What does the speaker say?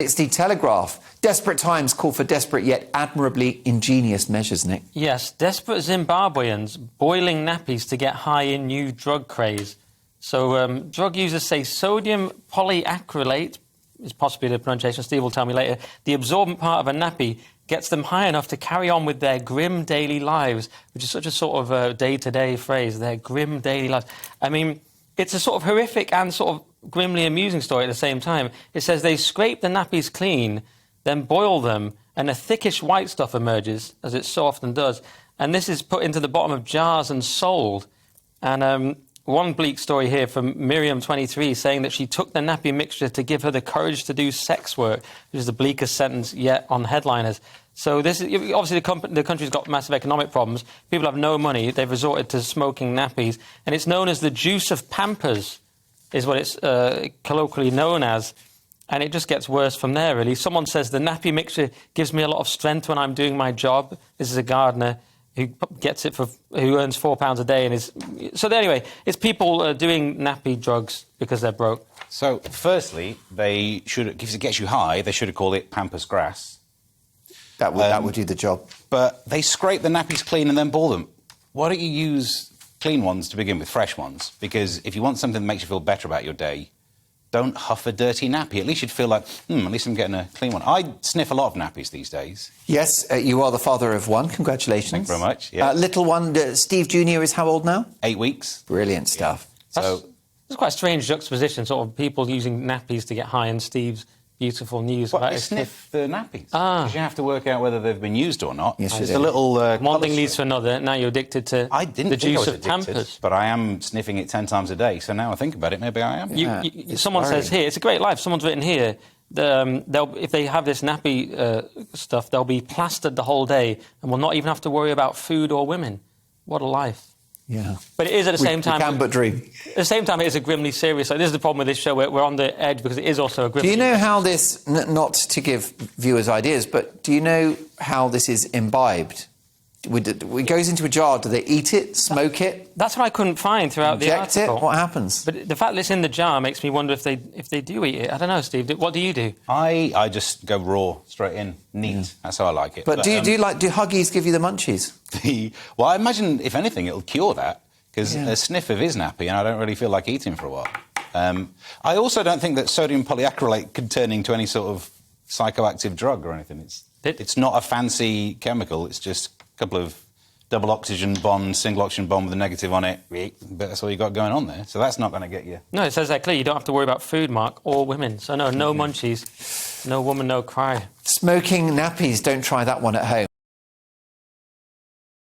It's the Telegraph. Desperate times call for desperate yet admirably ingenious measures, Nick. Yes, desperate Zimbabweans boiling nappies to get high in new drug craze. So drug users say sodium polyacrylate, is possibly the pronunciation, Steve will tell me later, the absorbent part of a nappy gets them high enough to carry on with their grim daily lives, which is such a sort of day-to-day phrase, their grim daily lives. I mean, it's a sort of horrific and sort of grimly amusing story at the same time. It says they scrape the nappies clean, then boil them, and a thickish white stuff emerges, as it so often does. And this is put into the bottom of jars and sold. And one bleak story here from Miriam, 23, saying that she took the nappy mixture to give her the courage to do sex work, which is the bleakest sentence yet on headliners. So this is, obviously the country's got massive economic problems. People have no money. They've resorted to smoking nappies. And it's known as the juice of Pampers, is what it's colloquially known as. And it just gets worse from there, really. Someone says the nappy mixture gives me a lot of strength when I'm doing my job. This is a gardener who gets it who earns £4 a day and is. So anyway, it's people doing nappy drugs because they're broke. So firstly, they should, if it gets you high, they should have called it Pampas grass. That would do the job. But they scrape the nappies clean and then boil them. Why don't you use clean ones to begin with, fresh ones? Because if you want something that makes you feel better about your day, don't huff a dirty nappy. At least you'd feel like, at least I'm getting a clean one. I sniff a lot of nappies these days. Yes, you are the father of one. Congratulations. Thank you very much. Yeah. Little one, Steve Jr. is how old now? 8 weeks. Brilliant stuff. Yeah. It's quite a strange juxtaposition, sort of people using nappies to get high, and Steve's beautiful news about his sniff the nappies. Because you have to work out whether they've been used or not. Yes, it's a little... one thing leads to another. Now you're addicted to the juice of Pampers. But I am sniffing it 10 times a day, so now I think about it, maybe I am. Someone says here, it's a great life, someone's written here, if they have this nappy stuff, they'll be plastered the whole day and will not even have to worry about food or women. What a life. Yeah. But it is at the same time... We can but dream. At the same time, it is a grimly serious... This is the problem with this show, we're on the edge because it is also a grimly... Do you know how this... Not to give viewers ideas, but do you know how this is imbibed? It goes into a jar. Do they eat it, smoke it? That's what I couldn't find throughout the article. Inject it? What happens? But the fact that it's in the jar makes me wonder if they do eat it. I don't know, Steve. What do you do? I just go raw, straight in, neat. Yeah. That's how I like it. But do Huggies give you the munchies? Well, I imagine, if anything, it'll cure that, because a sniff of his nappy, and I don't really feel like eating for a while. I also don't think that sodium polyacrylate could turn into any sort of psychoactive drug or anything. It's not a fancy chemical. It's just a couple of double oxygen bond, single oxygen bond with a negative on it. But that's all you got going on there. So that's not going to get you... No, it says that clearly. You don't have to worry about food, Mark, or women. So no munchies, no woman, no cry. Smoking nappies, don't try that one at home.